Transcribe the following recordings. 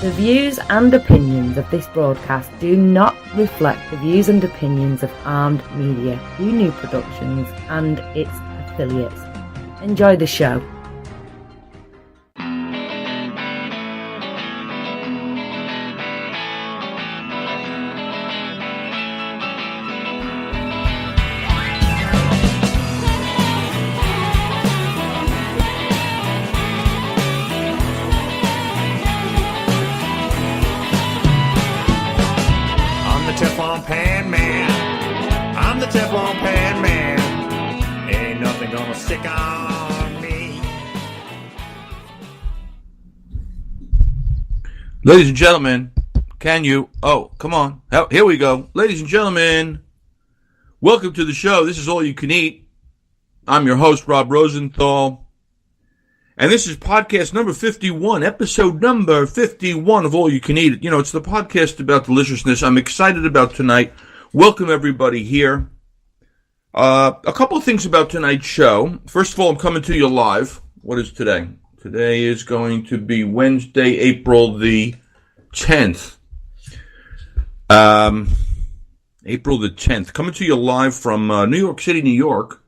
The views and opinions of this broadcast do not reflect the views and opinions of Armed Media, New Productions and its affiliates. Enjoy the show. Ladies and gentlemen, can you? Oh, come on. Here we go. Ladies and gentlemen, welcome to the show. This is All You Can Eat. I'm your host, Rob Rosenthal. And this is podcast number 51, episode number 51 of All You Can Eat. You know, it's the podcast about deliciousness. I'm excited about tonight. Welcome, everybody, here. A couple of things about tonight's show. First of all, I'm coming to you live. What is today? Today is going to be Wednesday, April the 10th. April the 10th. Coming to you live from New York City, New York,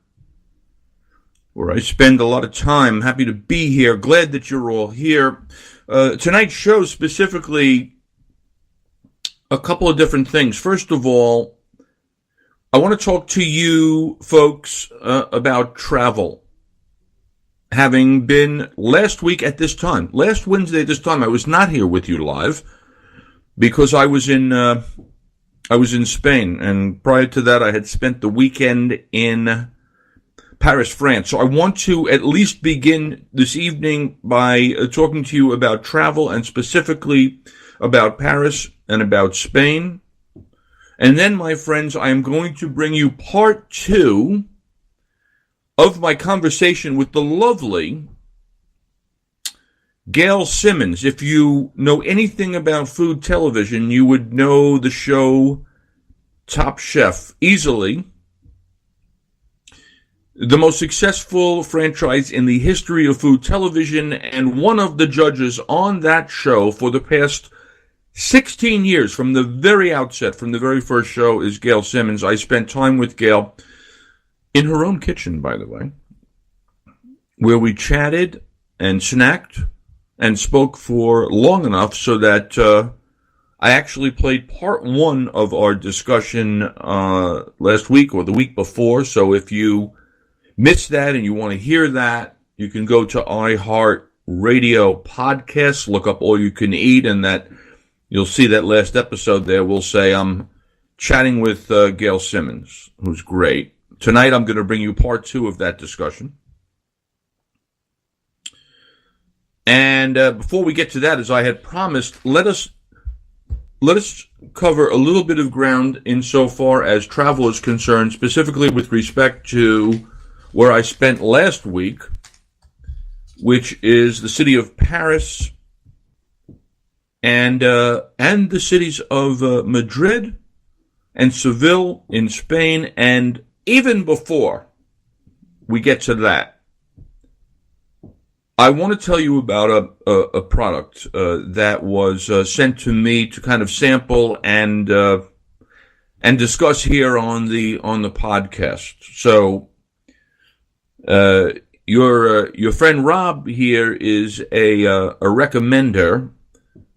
where I spend a lot of time. Happy to be here. Glad that you're all here. Tonight's show specifically, a couple of different things. First of all, I want to talk to you folks about travel. Having been last week at this time, last Wednesday at this time, I was not here with you live because I was in Spain, and prior to that, I had spent the weekend in Paris, France. So I want to at least begin this evening by talking to you about travel and specifically about Paris and about Spain. And then, my friends, I am going to bring you part two of my conversation with the lovely Gail Simmons. If you know anything about food television, you would know the show Top Chef. Easily the most successful franchise in the history of food television, and one of the judges on that show for the past 16 years, from the very outset, from the very first show, is Gail Simmons. I spent time with Gail in her own kitchen, by the way, where we chatted and snacked and spoke for long enough so that I actually played part one of our discussion last week or the week before. So if you missed that and you want to hear that, you can go to iHeartRadio Podcasts, look up All You Can Eat, and that you'll see that last episode there. We'll say I'm chatting with Gail Simmons, who's great. Tonight, I'm going to bring you part two of that discussion. And before we get to that, as I had promised, let us cover a little bit of ground insofar as travel is concerned, specifically with respect to where I spent last week, which is the city of Paris and the cities of Madrid and Seville in Spain. And even before we get to that, I want to tell you about a product that was sent to me to kind of sample and discuss here on the podcast. So your friend Rob here is a recommender,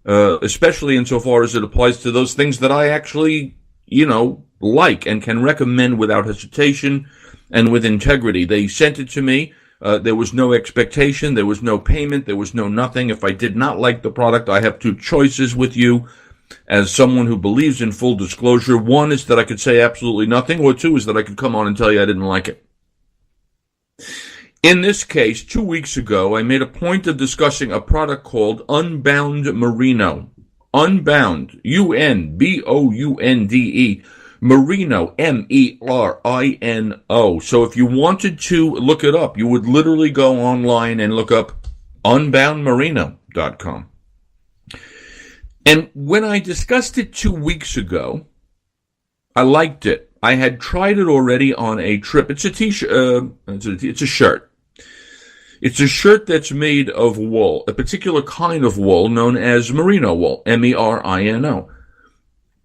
especially insofar as it applies to those things that I actually like and can recommend without hesitation and with integrity. They sent it to me. There was no expectation. There was no payment. There was no nothing. If I did not like the product, I have two choices with you as someone who believes in full disclosure. One is that I could say absolutely nothing, or two is that I could come on and tell you I didn't like it. In this case, 2 weeks ago, I made a point of discussing a product called Unbound Merino. Unbound, U-N-B-O-U-N-D-E, Merino, M-E-R-I-N-O. So if you wanted to look it up, you would literally go online and look up unboundmerino.com. And when I discussed it 2 weeks ago, I liked it. I had tried it already on a trip. It's a t-shirt. It's a shirt. It's a shirt that's made of wool, a particular kind of wool known as merino wool, merino,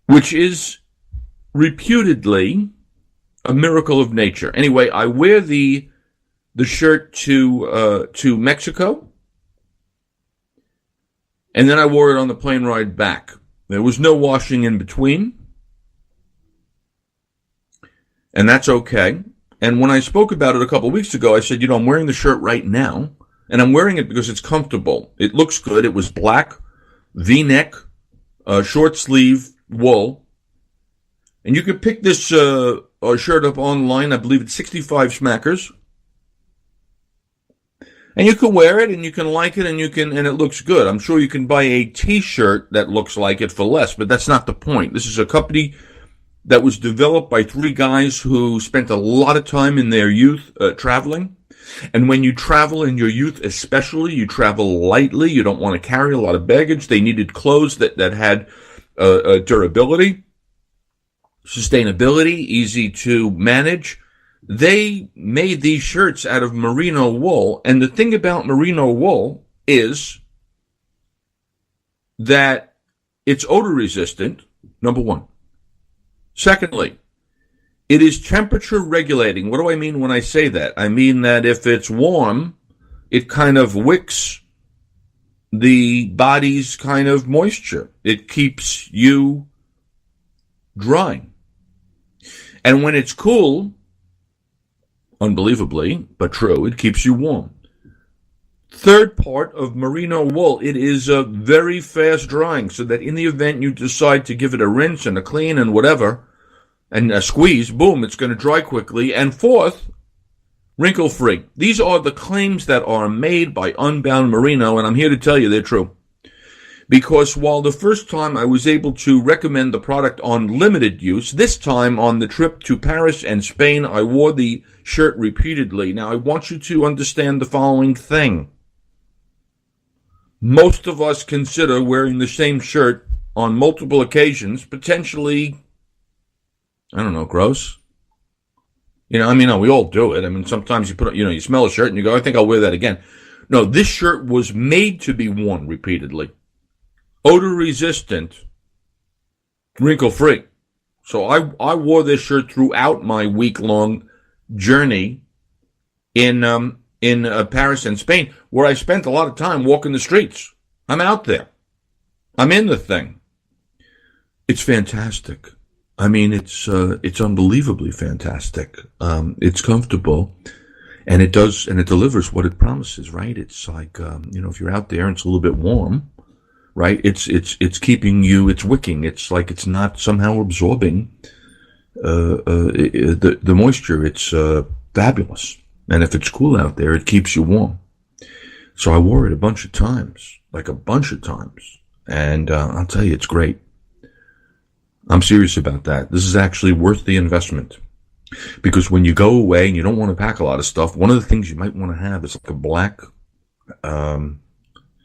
which is reputedly a miracle of nature. Anyway, I wear the shirt to Mexico, and then I wore it on the plane ride back. There was no washing in between, and that's okay. And when I spoke about it a couple of weeks ago, I said, I'm wearing the shirt right now, and I'm wearing it because it's comfortable. It looks good. It was black, V-neck, short sleeve wool, and you can pick this shirt up online. I believe it's 65 smackers. And you can wear it, and you can like it, and it looks good. I'm sure you can buy a T-shirt that looks like it for less, but that's not the point. This is a company that was developed by 3 guys who spent a lot of time in their youth traveling. And when you travel in your youth especially, you travel lightly. You don't want to carry a lot of baggage. They needed clothes that had durability, sustainability, easy to manage. They made these shirts out of merino wool, and the thing about merino wool is that it's odor resistant, number one. Secondly, it is temperature regulating. What do I mean when I say that? I mean that if it's warm, it kind of wicks the body's kind of moisture. It keeps you dry. And when it's cool, unbelievably, but true, it keeps you warm. Third part of merino wool, it is very fast drying, so that in the event you decide to give it a rinse and a clean and whatever, and a squeeze, boom, it's going to dry quickly. And fourth, wrinkle-free. These are the claims that are made by Unbound Merino, and I'm here to tell you they're true. Because while the first time I was able to recommend the product on limited use, this time on the trip to Paris and Spain, I wore the shirt repeatedly. Now, I want you to understand the following thing. Most of us consider wearing the same shirt on multiple occasions, potentially, I don't know, gross. We all do it. Sometimes you put, you smell a shirt and you go, I think I'll wear that again. No, this shirt was made to be worn repeatedly. Odor resistant, wrinkle free. So I wore this shirt throughout my week-long journey in Paris and Spain, where I spent a lot of time walking the streets. I'm out there. I'm in the thing. It's fantastic. It's unbelievably fantastic. It's comfortable, and it delivers what it promises, right? It's like, if you're out there and it's a little bit warm, right? It's keeping you, it's wicking. It's like it's not somehow absorbing, the moisture. It's, fabulous. And if it's cool out there, it keeps you warm. So I wore it a bunch of times. And, I'll tell you, it's great. I'm serious about that. This is actually worth the investment. Because when you go away and you don't want to pack a lot of stuff, one of the things you might want to have is like a black,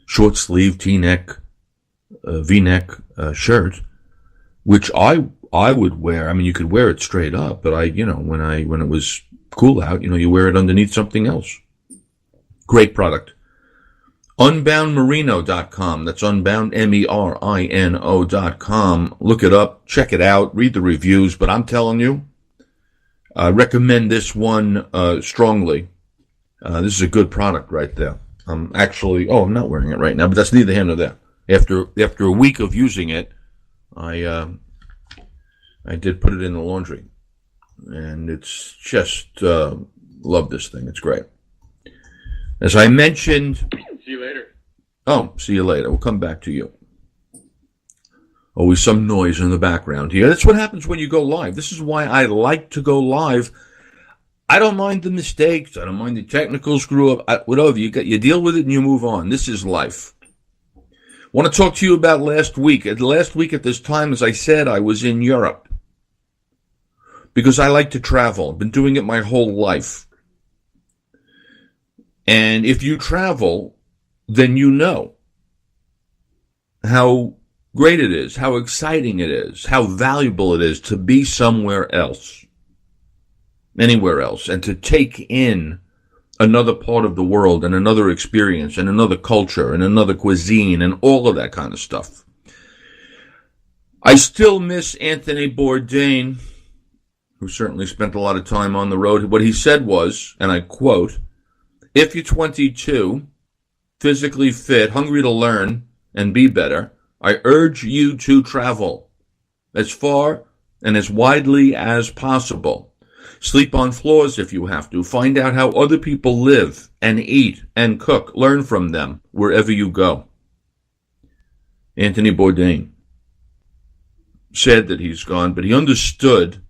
short sleeve T-neck, V-neck, shirt, which I would wear. You could wear it straight up, but when it was cool out, you wear it underneath something else. Great product. Unboundmerino.com. That's Unbound, MERINO.com. Look it up, check it out, read the reviews, but I'm telling you, I recommend this one strongly. This is a good product right there. I'm not wearing it right now, but that's neither here nor there. After a week of using it, I did put it in the laundry, and it's just love this thing. It's great. As I mentioned, see you later. Oh, see you later. We'll come back to you. Always some noise in the background here. That's what happens when you go live. This is why I like to go live. I don't mind the mistakes. I don't mind the technical screw up. Whatever you deal with it and you move on. This is life. I want to talk to you about last week. Last week at this time, as I said, I was in Europe because I like to travel. I've been doing it my whole life. And if you travel, then you know how great it is, how exciting it is, how valuable it is to be somewhere else, anywhere else, and to take in another part of the world and another experience and another culture and another cuisine and all of that kind of stuff. I still miss Anthony Bourdain, who certainly spent a lot of time on the road. What he said was, and I quote, "If you're 22, physically fit, hungry to learn and be better, I urge you to travel as far and as widely as possible. Sleep on floors if you have to. Find out how other people live and eat and cook. Learn from them wherever you go." Anthony Bourdain. Sad that he's gone, but he understood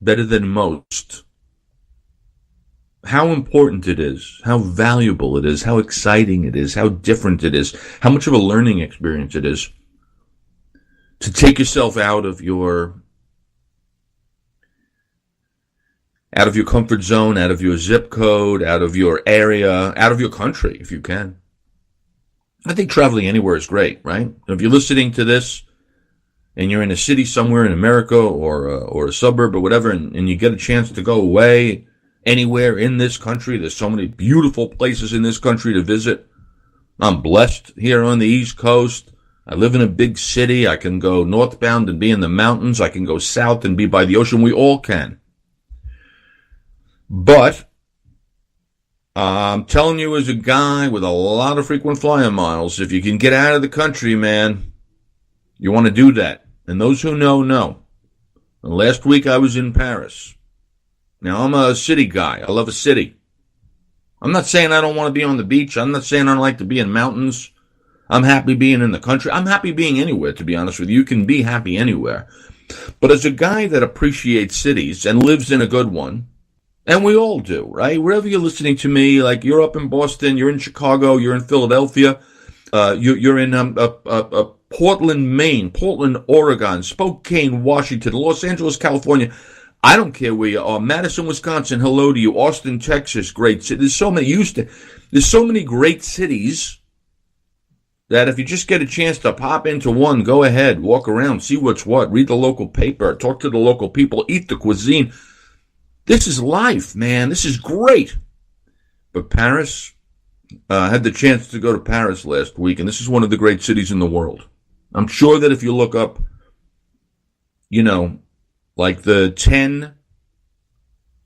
better than most how important it is, how valuable it is, how exciting it is, how different it is, how much of a learning experience it is to take yourself out of your comfort zone, out of your zip code, out of your area, out of your country, if you can. I think traveling anywhere is great, right? If you're listening to this and you're in a city somewhere in America or a suburb or whatever, and you get a chance to go away anywhere in this country, there's so many beautiful places in this country to visit. I'm blessed here on the East Coast. I live in a big city. I can go northbound and be in the mountains. I can go south and be by the ocean. We all can. But I'm telling you, as a guy with a lot of frequent flyer miles, if you can get out of the country, man, you want to do that. And those who know. And last week I was in Paris. Now, I'm a city guy. I love a city. I'm not saying I don't want to be on the beach. I'm not saying I don't like to be in mountains. I'm happy being in the country. I'm happy being anywhere, to be honest with you. You can be happy anywhere. But as a guy that appreciates cities and lives in a good one, and we all do, right? Wherever you're listening to me, like you're up in Boston, you're in Chicago, you're in Philadelphia, you're in Portland, Maine, Portland, Oregon, Spokane, Washington, Los Angeles, California. I don't care where you are. Madison, Wisconsin, hello to you. Austin, Texas, great city. There's so many great cities that if you just get a chance to pop into one, go ahead, walk around, see what's what, read the local paper, talk to the local people, eat the cuisine. This is life, man. This is great. But Paris, I had the chance to go to Paris last week, and this is one of the great cities in the world. I'm sure that if you look up, like the 10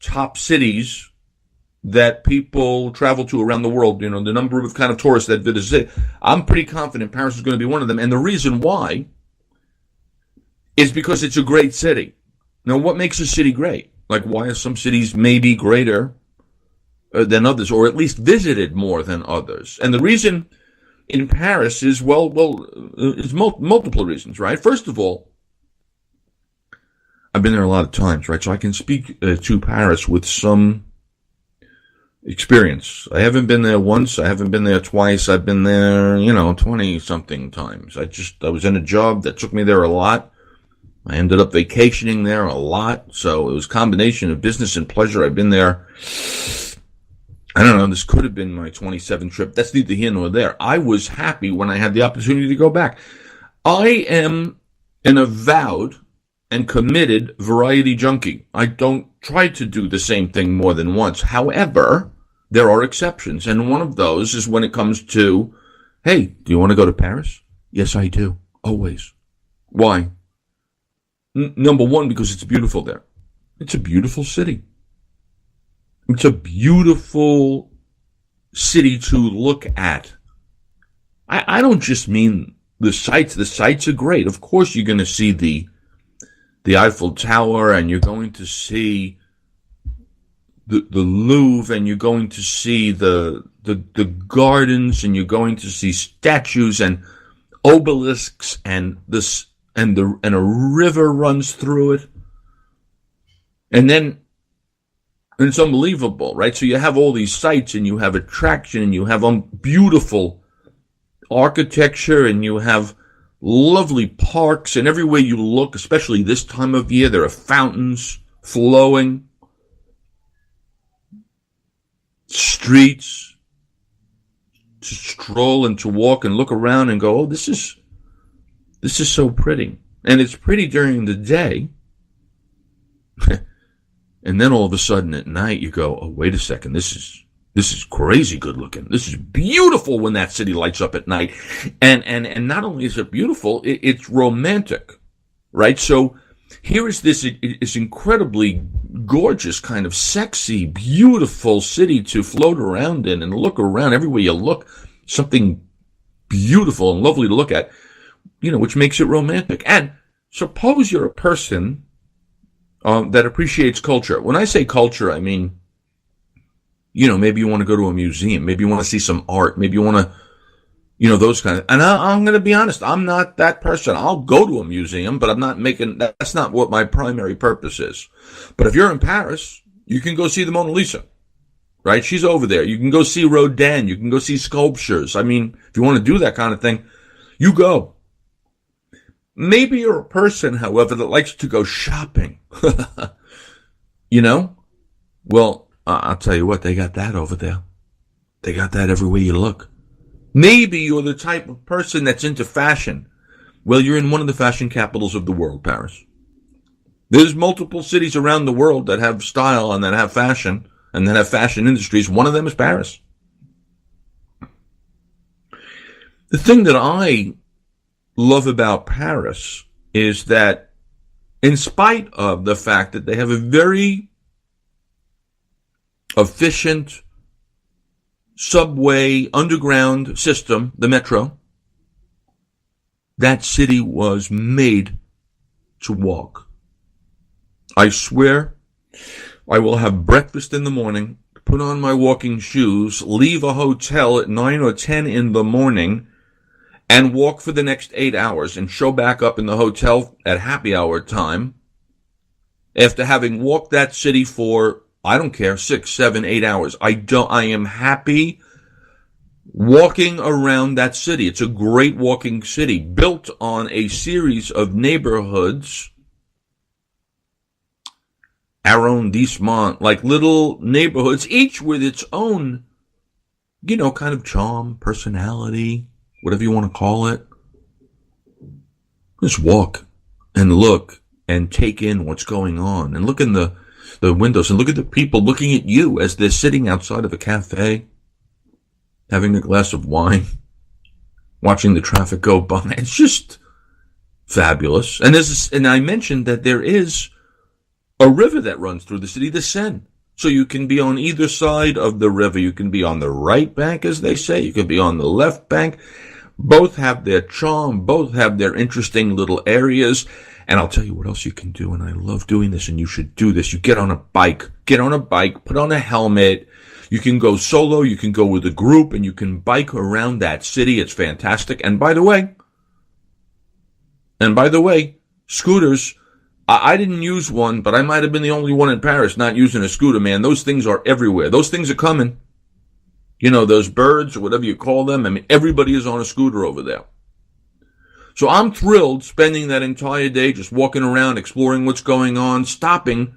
top cities that people travel to around the world, the number of kind of tourists that visit, I'm pretty confident Paris is going to be one of them. And the reason why is because it's a great city. Now, what makes a city great? Like, why are some cities maybe greater than others, or at least visited more than others? And the reason in Paris is, is multiple reasons, right? First of all, I've been there a lot of times, right? So I can speak to Paris with some experience. I haven't been there once. I haven't been there twice. I've been there, 20-something times. I was in a job that took me there a lot. I ended up vacationing there a lot. So it was a combination of business and pleasure. I've been there, I don't know, this could have been my 27th trip. That's neither here nor there. I was happy when I had the opportunity to go back. I am an avowed and committed variety junkie. I don't try to do the same thing more than once. However, there are exceptions. And one of those is when it comes to, hey, do you want to go to Paris? Yes, I do. Always. Why? Number one, because it's beautiful there. It's a beautiful city. It's a beautiful city to look at. I don't just mean the sights. The sights are great. Of course, you're going to see the Eiffel Tower, and you're going to see the Louvre, and you're going to see the gardens, and you're going to see statues and obelisks, and a river runs through it. And it's unbelievable, right? So you have all these sights, and you have attraction, and you have beautiful architecture, and you have lovely parks, and everywhere you look, especially this time of year, there are fountains flowing, streets to stroll and to walk and look around and go, oh, this is so pretty. And it's pretty during the day. And then all of a sudden at night you go, oh, wait a second, this is crazy good looking. This is beautiful when that city lights up at night. And not only is it beautiful, it's romantic, right? So here is this incredibly gorgeous, kind of sexy, beautiful city to float around in and look around. Everywhere you look, something beautiful and lovely to look at, which makes it romantic. And suppose you're a person that appreciates culture. When I say culture, I mean, maybe you want to go to a museum. Maybe you want to see some art. Maybe you want to, those kind of, and I'm going to be honest, I'm not that person. I'll go to a museum, but that's not what my primary purpose is. But if you're in Paris, you can go see the Mona Lisa, right? She's over there. You can go see Rodin. You can go see sculptures. I mean, if you want to do that kind of thing, you go. Maybe you're a person, however, that likes to go shopping. Well, I'll tell you what, they got that over there. They got that everywhere you look. Maybe you're the type of person that's into fashion. Well, you're in one of the fashion capitals of the world, Paris. There's multiple cities around the world that have style and that have fashion and that have fashion industries. One of them is Paris. The thing that I love about Paris is that in spite of the fact that they have a very efficient subway underground system, the metro, that city was made to walk. I swear I will have breakfast in the morning, put on my walking shoes, leave a hotel at 9 or 10 in the morning, and walk for the next 8 hours and show back up in the hotel at happy hour time after having walked that city for, I don't care, 6, 7, 8 hours. I am happy walking around that city. It's a great walking city built on a series of neighborhoods, arrondissement, like little neighborhoods, each with its own, kind of charm, personality, whatever you want to call it. Just walk and look and take in what's going on and look in the windows and look at the people looking at you as they're sitting outside of a cafe, having a glass of wine, watching the traffic go by. It's just fabulous. And I mentioned that there is a river that runs through the city, the Seine. So you can be on either side of the river. You can be on the right bank, as they say. You can be on the left bank. Both have their charm. Both have their interesting little areas. And I'll tell you what else you can do, and I love doing this, and you should do this. You get on a bike, put on a helmet. You can go solo, you can go with a group, and you can bike around that city. It's fantastic. And by the way, scooters, I didn't use one, but I might have been the only one in Paris not using a scooter, man. Those things are everywhere. Those things are coming. Those birds or whatever you call them. I mean, everybody is on a scooter over there. So I'm thrilled spending that entire day just walking around, exploring what's going on, stopping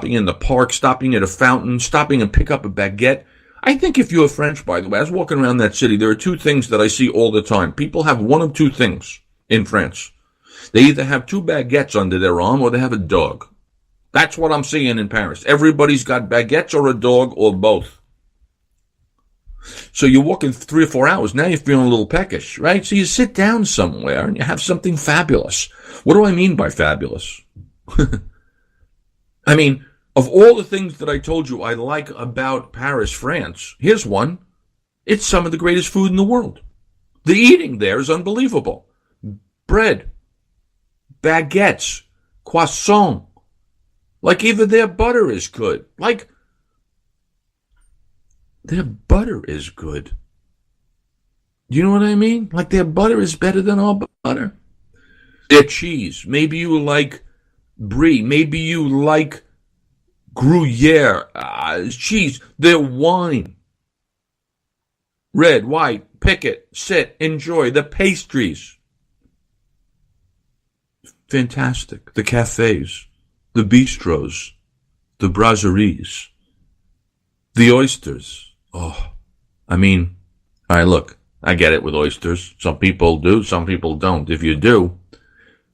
in the park, stopping at a fountain, stopping and pick up a baguette. I think if you're French, by the way, I was walking around that city, there are two things that I see all the time. People have one of two things in France. They either have 2 baguettes under their arm or they have a dog. That's what I'm seeing in Paris. Everybody's got baguettes or a dog or both. So you're walking 3 or 4 hours. Now you're feeling a little peckish, right? So you sit down somewhere and you have something fabulous. What do I mean by fabulous? I mean, of all the things that I told you I like about Paris, France, here's one. It's some of the greatest food in the world. The eating there is unbelievable. Bread, baguettes, croissant. Like even their butter is good. Their butter is good. Do you know what I mean? Like their butter is better than our butter. Their cheese. Maybe you like brie. Maybe you like Gruyere cheese. Their wine. Red, white, pick it, sit, enjoy. The pastries. Fantastic. The cafes. The bistros. The brasseries. The oysters. Oh, I mean, all right, look, I get it with oysters. Some people do, some people don't. If you do,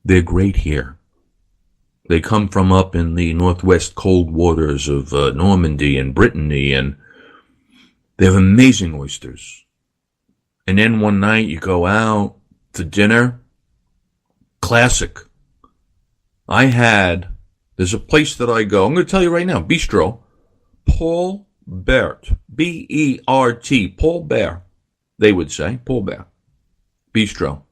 they're great here. They come from up in the northwest cold waters of Normandy and Brittany, and they have amazing oysters. And then one night you go out to dinner. Classic. There's a place that I go, I'm going to tell you right now, Bistro, Paul Bert, B-E-R-T, Paul Bert, they would say, Paul Bert, Bistro.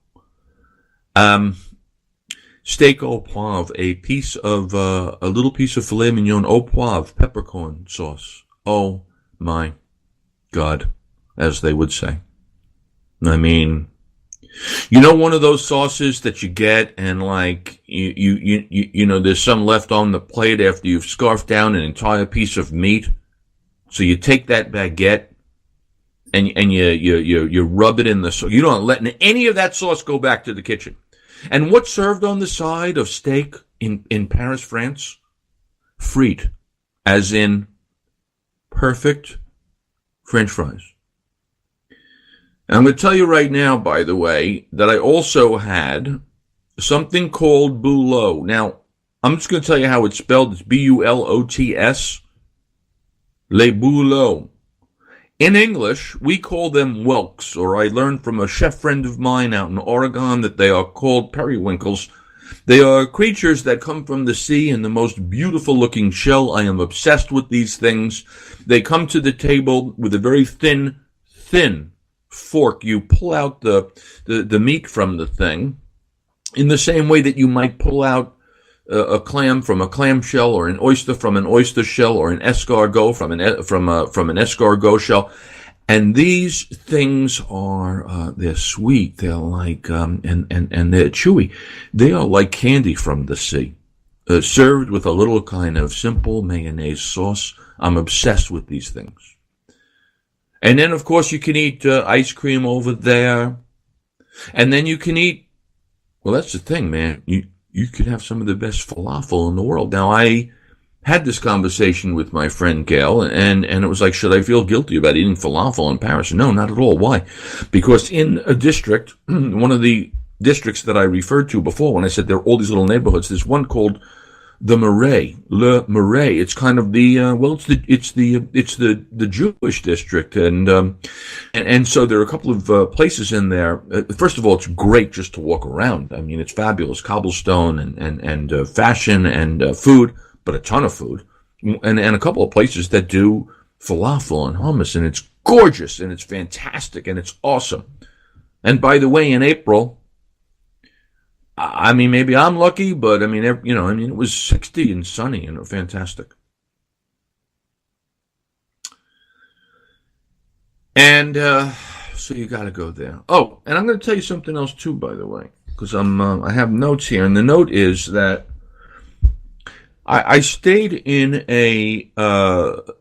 Steak au poivre, a little piece of filet mignon au poivre, peppercorn sauce. Oh my God, as they would say. I mean, you know, one of those sauces that you get and like, you know, there's some left on the plate after you've scarfed down an entire piece of meat. So you take that baguette and you rub it in the sauce. You don't let any of that sauce go back to the kitchen. And what's served on the side of steak in Paris, France? Frites, as in perfect French fries. And I'm going to tell you right now, by the way, that I also had something called bouleau. Now, I'm just going to tell you how it's spelled. It's B-U-L-O-T-S. Les bouleaux. In English, we call them whelks, or I learned from a chef friend of mine out in Oregon that they are called periwinkles. They are creatures that come from the sea in the most beautiful looking shell. I am obsessed with these things. They come to the table with a very thin fork. You pull out the meat from the thing in the same way that you might pull out a clam from a clam shell, or an oyster from an oyster shell, or an escargot from an escargot shell. And these things are they're sweet. They're like and they're chewy. They are like candy from the sea, served with a little kind of simple mayonnaise sauce. I'm obsessed with these things. And then, of course, you can eat ice cream over there. And then you can eat, well, that's the thing, man. You could have some of the best falafel in the world. Now, I had this conversation with my friend Gail, and it was like, should I feel guilty about eating falafel in Paris? No, not at all. Why? Because in a district, one of the districts that I referred to before when I said there are all these little neighborhoods, there's one called the Marais, Le Marais. It's kind of the it's the Jewish district, and so there are a couple of places in there. First of all, it's great just to walk around. I mean, it's fabulous, cobblestone and fashion and food, but a ton of food, and a couple of places that do falafel and hummus, and it's gorgeous and it's fantastic and it's awesome. And by the way, in April, I mean, maybe I'm lucky, but I mean, it was 60 and sunny and fantastic. And so you got to go there. Oh, and I'm going to tell you something else too, by the way, because I have notes here, and the note is that I stayed in a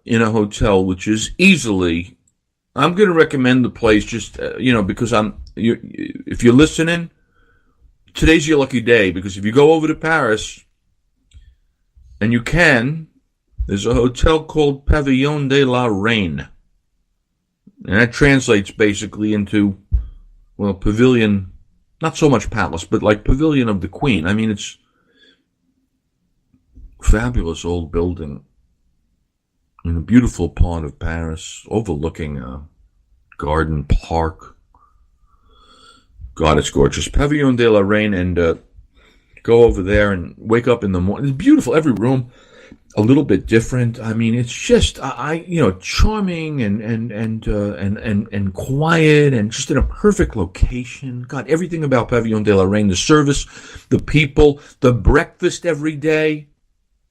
hotel which is easily. I'm going to recommend the place just because if you're listening. Today's your lucky day, because if you go over to Paris, and you can, there's a hotel called Pavillon de la Reine. And that translates basically into, well, pavilion, not so much palace, but like pavilion of the queen. I mean, it's a fabulous old building in a beautiful part of Paris, overlooking a garden park. God, it's gorgeous. Pavillon de la Reine, and go over there and wake up in the morning. It's beautiful. Every room a little bit different. I mean, it's just charming and quiet, and just in a perfect location. God, everything about Pavillon de la Reine, the service, the people, the breakfast every day,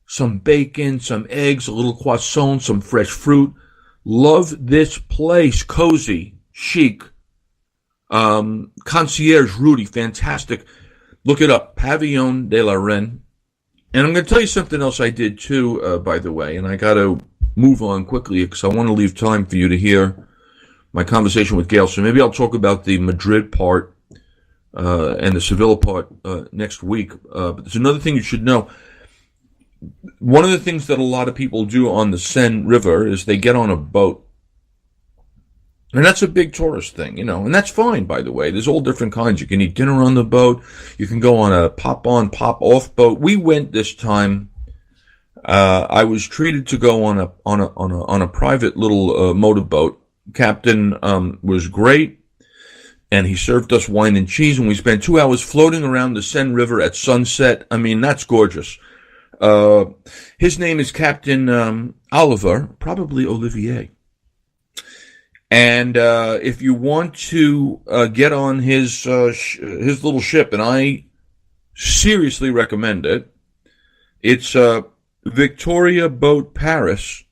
some bacon, some eggs, a little croissant, some fresh fruit. Love this place. Cozy, chic. Concierge Rudy, fantastic. Look it up, Pavillon de la Reine. And I'm going to tell you something else I did too, by the way, and I got to move on quickly because I want to leave time for you to hear my conversation with Gail. So maybe I'll talk about the Madrid part and the Seville part next week. But there's another thing you should know. One of the things that a lot of people do on the Seine River is they get on a boat. And that's a big tourist thing, and that's fine, by the way. There's all different kinds. You can eat dinner on the boat. You can go on a pop-on, pop-off boat. We went this time. I was treated to go on a private little motorboat. Captain was great, and he served us wine and cheese, and we spent 2 hours floating around the Seine River at sunset. I mean, that's gorgeous. His name is Captain Oliver, probably Olivier. And if you want to get on his little ship, and I seriously recommend it, it's Victoria Boat Paris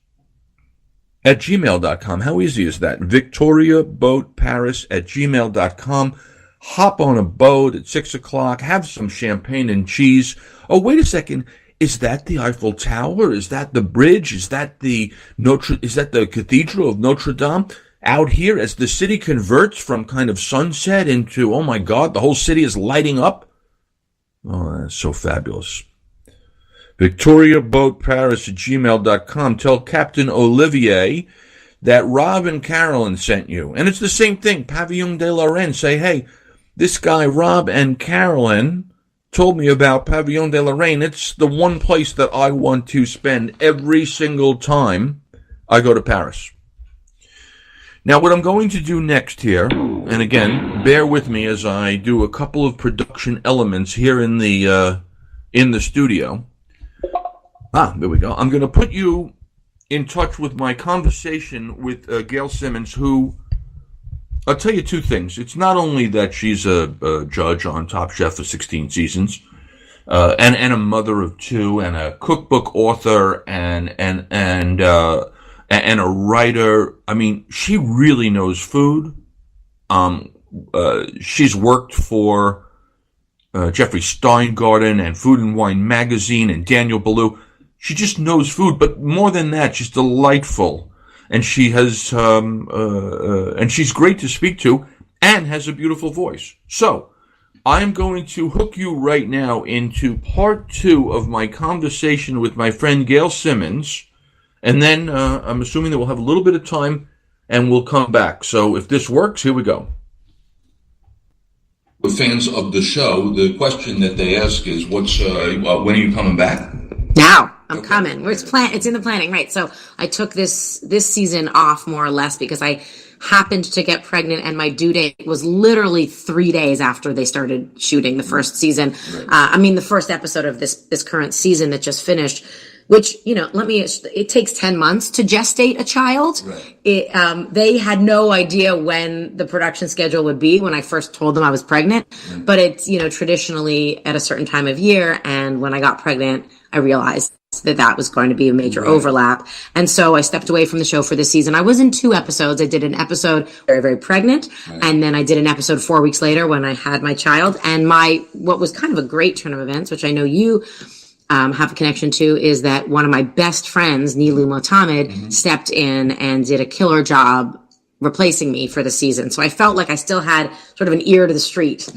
at gmail.com. How easy is that? Victoria Boat Paris at gmail.com. Hop on a boat at 6 o'clock. Have some champagne and cheese. Oh, wait a second. Is that the Eiffel Tower? Is that the bridge? Is that the Cathedral of Notre Dame? Out here, as the city converts from kind of sunset into, oh my God, the whole city is lighting up. Oh, that's so fabulous. Victoria Boat Paris at gmail.com. Tell Captain Olivier that Rob and Carolyn sent you. And it's the same thing. Pavillon de la Reine. Say, hey, this guy Rob and Carolyn told me about Pavillon de la Reine. It's the one place that I want to spend every single time I go to Paris. Now, what I'm going to do next here, and again, bear with me as I do a couple of production elements here in the studio. There we go. I'm going to put you in touch with my conversation with Gail Simmons, who, I'll tell you two things. It's not only that she's a judge on Top Chef for 16 seasons, and a mother of two, and a cookbook author, and a writer. I mean, she really knows food. She's worked for Jeffrey Steingarten and Food and Wine Magazine and Daniel Boulud. She just knows food, but more than that, she's delightful, and she has and she's great to speak to, and has a beautiful voice. So, I'm going to hook you right now into part 2 of my conversation with my friend Gail Simmons. And then I'm assuming that we'll have a little bit of time and we'll come back. So if this works, here we go. The fans of the show, the question that they ask is, when are you coming back? Now, I'm coming. It's in the planning, right? So I took this season off more or less because I happened to get pregnant, and my due date was literally 3 days after they started shooting the first season. Right. The first episode of this current season that just finished. Which, it takes 10 months to gestate a child. Right. They had no idea when the production schedule would be when I first told them I was pregnant. Mm-hmm. But it's, traditionally at a certain time of year. And when I got pregnant, I realized that was going to be a major overlap. And so I stepped away from the show for this season. I was in 2 episodes. I did an episode very, very pregnant. Right. And then I did an episode 4 weeks later when I had my child. And what was kind of a great turn of events, which I know you have a connection to, is that one of my best friends, Nilu Motamed, stepped in and did a killer job replacing me for the season. So I felt like I still had sort of an ear to the street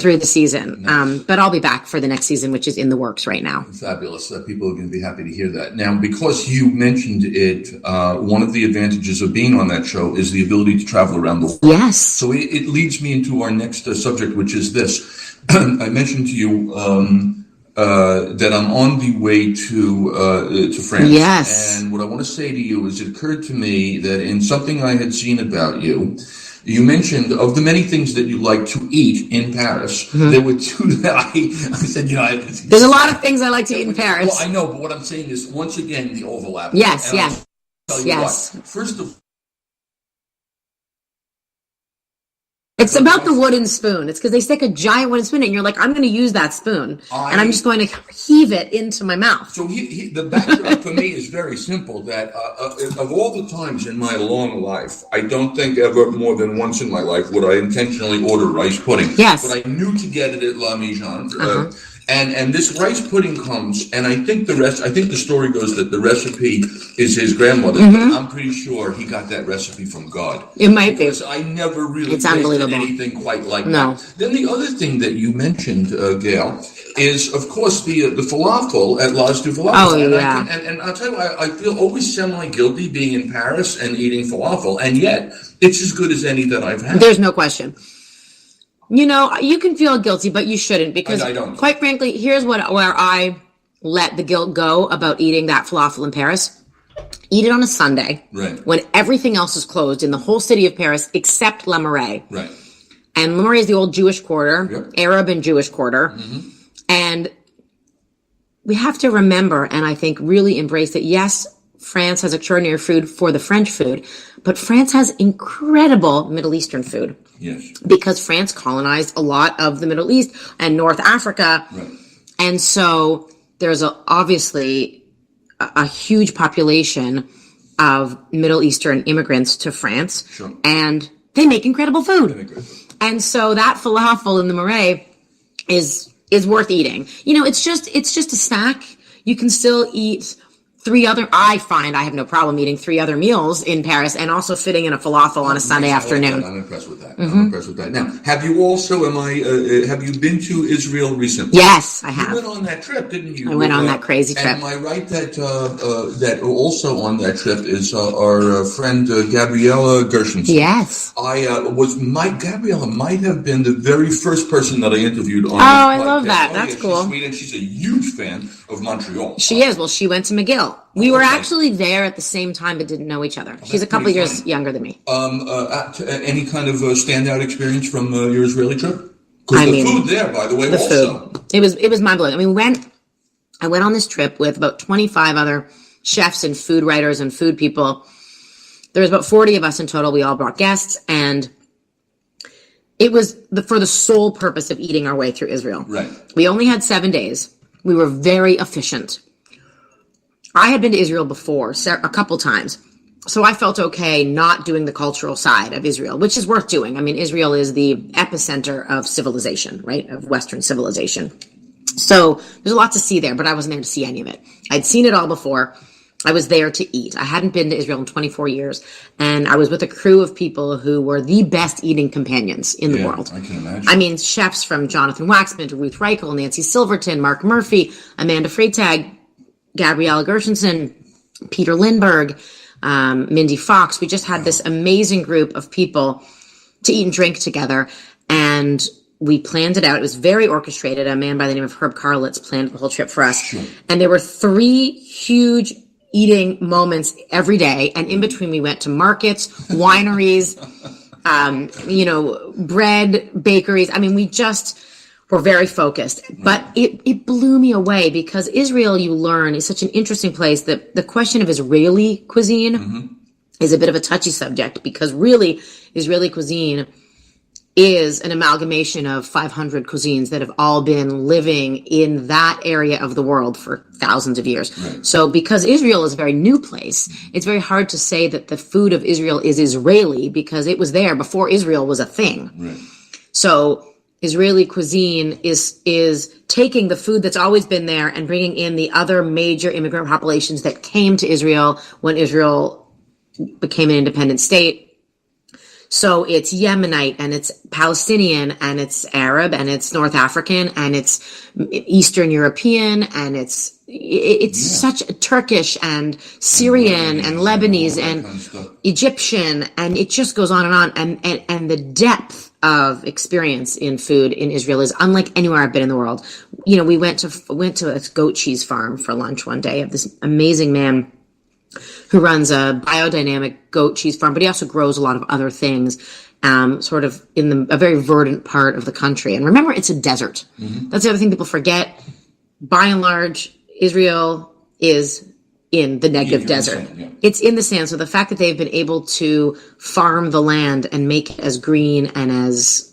through the season. Nice. But I'll be back for the next season, which is in the works right now. Fabulous. People are going to be happy to hear that. Now, because you mentioned it, one of the advantages of being on that show is the ability to travel around the world. Yes. So it leads me into our next subject, which is this. I mentioned to you that I'm on the way to France. Yes. And what I want to say to you is, it occurred to me that in something I had seen about you, you mentioned of the many things that you like to eat in Paris, there were 2 that I said, there's a lot of things I like to eat in Paris. Well, I know, but what I'm saying is, once again, the overlap. Yes, yes. Yes. First of It's about the wooden spoon. It's because they stick a giant wooden spoon in, and you're like, I'm going to use that spoon, and I'm just going to heave it into my mouth. So the background for me is very simple, that of all the times in my long life, I don't think ever more than once in my life would I intentionally order rice pudding. Yes. But I knew to get it at La Mijan. And this rice pudding comes, and I think the story goes that the recipe is his grandmother's, but I'm pretty sure he got that recipe from God. It might be. Because I never really tasted anything quite like that. Then the other thing that you mentioned, Gail, is, of course, the falafel at Las du Falafel. Oh, yeah. And I'll tell you, I feel always semi-guilty being in Paris and eating falafel, and yet It's as good as any that I've had. There's no question. You know, you can feel guilty, but you shouldn't, because I don't. Quite frankly, here's where I let the guilt go about eating that falafel in Paris. Eat it on a Sunday, right, when everything else is closed in the whole city of Paris except La Marais. Right. And La Marais is the old Jewish quarter, yep. Arab and Jewish quarter. Mm-hmm. And we have to remember, and I think really embrace that, yes, France has extraordinary food for the French food, but France has incredible Middle Eastern food. Yes. Because France colonized a lot of the Middle East and North Africa. Right. And so there's obviously a huge population of Middle Eastern immigrants to France. Sure. And they make incredible food. And so that falafel in the Marais is worth eating. You know, it's just a snack. You can still eat I find I have no problem eating 3 other meals in Paris and also fitting in a falafel on a Sunday afternoon. I'm impressed with that. I'm impressed with that. Now, have you also, have you been to Israel recently? Yes, I have. You went on that trip, didn't you? I went on that crazy trip. And am I right that that also on that trip is our friend Gabriella Gershenson? Yes. Gabriella might have been the very first person that I interviewed on. I love that. That's cool. She's sweet, and she's a huge fan of Montreal. She is. Well, she went to McGill. We were actually there at the same time, but didn't know each other. She's a couple of years younger than me. Any kind of standout experience from your Israeli trip? Because the food there, by the way, also. Food. It was mind blowing. I mean, I went on this trip with about 25 other chefs and food writers and food people. There was about 40 of us in total. We all brought guests, and it was for the sole purpose of eating our way through Israel. Right. We only had 7 days. We were very efficient. I had been to Israel before, a couple times, so I felt okay not doing the cultural side of Israel, which is worth doing. I mean, Israel is the epicenter of civilization, right, of Western civilization. So there's a lot to see there, but I wasn't there to see any of it. I'd seen it all before. I was there to eat. I hadn't been to Israel in 24 years, and I was with a crew of people who were the best eating companions in the world. I can imagine. I mean, chefs from Jonathan Waxman to Ruth Reichel, Nancy Silverton, Mark Murphy, Amanda Freytag, Gabriella Gershenson, Peter Lindbergh, Mindy Fox. We just had this amazing group of people to eat and drink together, and we planned it out. It was very orchestrated. A man by the name of Herb Karlitz planned the whole trip for us. Sure. And there were 3 huge eating moments every day, and in between we went to markets, wineries, bread bakeries. I mean, we just were very focused, but it blew me away, because Israel, you learn, is such an interesting place that the question of Israeli cuisine is a bit of a touchy subject, because really Israeli cuisine is an amalgamation of 500 cuisines that have all been living in that area of the world for thousands of years. Right. So because Israel is a very new place, it's very hard to say that the food of Israel is Israeli, because it was there before Israel was a thing. Right. So Israeli cuisine is taking the food that's always been there and bringing in the other major immigrant populations that came to Israel when Israel became an independent state. So it's Yemenite, and it's Palestinian, and it's Arab, and it's North African, and it's Eastern European, and it's such Turkish and Syrian and Lebanese and Egyptian, and it just goes on and on. And the depth of experience in food in Israel is unlike anywhere I've been in the world. You know, we went to a goat cheese farm for lunch one day of this amazing man who runs a biodynamic goat cheese farm, but he also grows a lot of other things, sort of in a very verdant part of the country. And remember, it's a desert. Mm-hmm. That's the other thing people forget. By and large, Israel is in the Negev desert. It's in the sand. So the fact that they've been able to farm the land and make it as green and as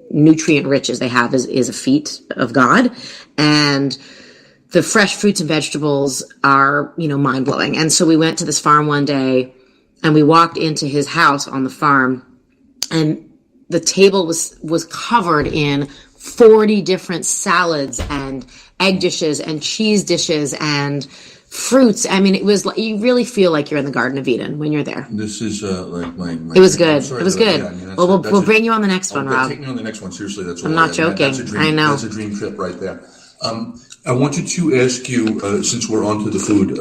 nutrient rich as they have is a feat of God. And the fresh fruits and vegetables are, mind blowing. And so we went to this farm one day, and we walked into his house on the farm, and the table was covered in 40 different salads and egg dishes and cheese dishes and fruits. I mean, it was like, you really feel like you're in the Garden of Eden when you're there. This is like my it was good. It was good. Well, we'll bring you on the next one, Rob. Take me on the next one. Seriously, that's all. I'm not joking. I know. That's a dream trip right there. I wanted to ask you, since we're on to the food,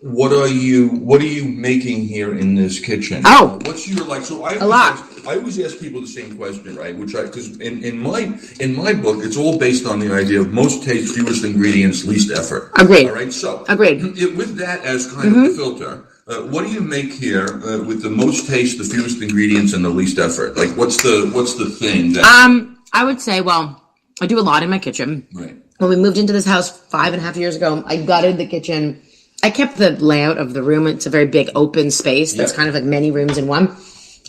what are you making here in this kitchen? Oh, what's your so I always ask people the same question, right? Because in my book, it's all based on the idea of most taste, fewest ingredients, least effort. Agreed. All right, so agreed. With that as kind of the filter, what do you make here with the most taste, the fewest ingredients, and the least effort? Like, what's the thing that? I would say, well, I do a lot in my kitchen. Right. When we moved into this house 5.5 years ago, I gutted the kitchen. I kept the layout of the room. It's a very big open space. That's kind of like many rooms in one.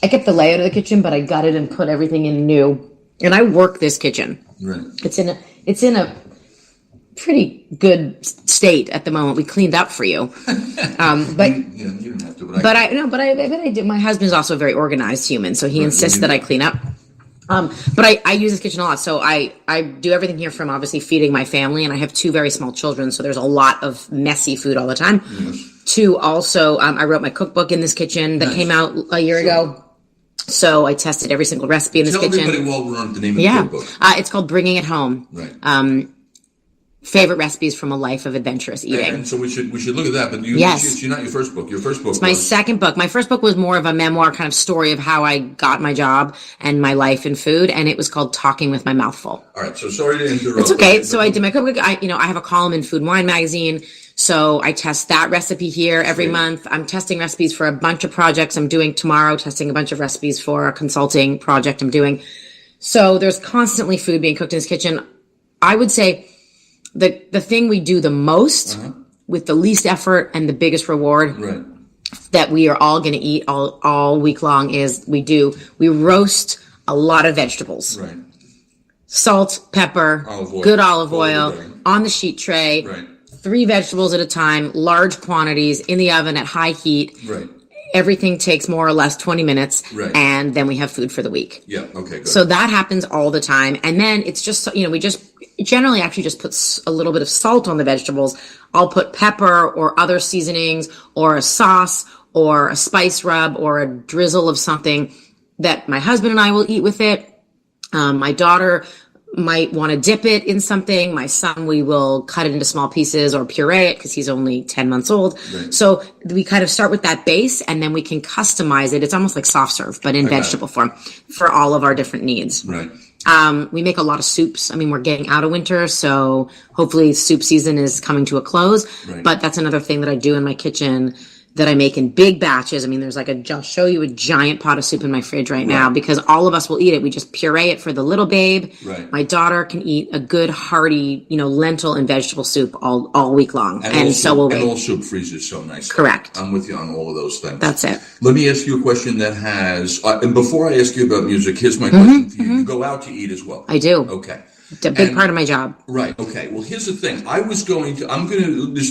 I kept the layout of the kitchen, but I gutted and put everything in new. And I work this kitchen. Right. It's in a pretty good state at the moment. We cleaned up for you. But you don't have to. But I do. My husband's also a very organized human, so he insists that I clean up. But I use this kitchen a lot. So I do everything here from obviously feeding my family, and I have 2 very small children, so there's a lot of messy food all the time. Yes. To also, I wrote my cookbook in this kitchen that came out a year ago. So I tested every single recipe in this kitchen. Tell everybody while we're on the name of the cookbook. It's called Bringing It Home. Right. Favorite recipes from a life of adventurous eating. And so we should look at that. But it's not your first book. Your first book. It's my second book. My first book was more of a memoir kind of story of how I got my job and my life in food, and it was called Talking with My Mouth Full. All right. So sorry to interrupt. It's okay. So I did my cookbook. I have a column in Food and Wine magazine. So I test that recipe here every month. I'm testing recipes for a bunch of projects I'm doing tomorrow, testing a bunch of recipes for a consulting project I'm doing. So there's constantly food being cooked in this kitchen. I would say the thing we do the most with the least effort and the biggest reward that we are all going to eat all week long is we roast a lot of vegetables. Right. Salt, pepper, good olive oil on the sheet tray. Right. 3 vegetables at a time, large quantities in the oven at high heat. Right. Everything takes more or less 20 minutes. Right. And then we have food for the week. Yeah. Okay. Good. So that happens all the time. And then it's just, we just generally actually just put a little bit of salt on the vegetables. I'll put pepper or other seasonings or a sauce or a spice rub or a drizzle of something that my husband and I will eat with it. My daughter might want to dip it in something. My son, we will cut it into small pieces or puree it because he's only 10 months old. Right. So we kind of start with that base and then we can customize it. It's almost like soft serve, but in vegetable form for all of our different needs. Right. We make a lot of soups. I mean, we're getting out of winter, so hopefully soup season is coming to a close. Right. But that's another thing that I do in my kitchen that I make in big batches. I mean, there's I'll show you a giant pot of soup in my fridge right now because all of us will eat it. We just puree it for the little babe. Right. My daughter can eat a good hearty, lentil and vegetable soup all week long. And so will we. And all soup freezes so nicely. Correct. I'm with you on all of those things. That's it. Let me ask you a question that has, and before I ask you about music, here's my question for you. You go out to eat as well. I do. Okay. It's a big part of my job. Right. Okay. Well, here's the thing. there's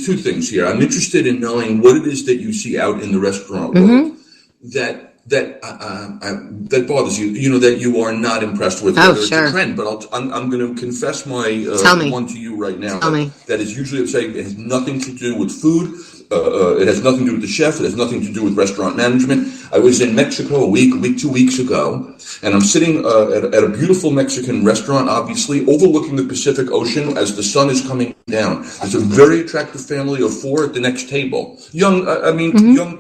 2 things here. I'm interested in knowing what it is that you see out in the restaurant world that bothers you, that you are not impressed with, whether it's a trend. But I'm going to confess my one to you right now. Tell me. That is usually saying it has nothing to do with food. It has nothing to do with the chef. It has nothing to do with restaurant management. I was in Mexico 2 weeks ago, and I'm sitting at a beautiful Mexican restaurant, obviously, overlooking the Pacific Ocean as the sun is coming down. There's a very attractive family of 4 at the next table. Young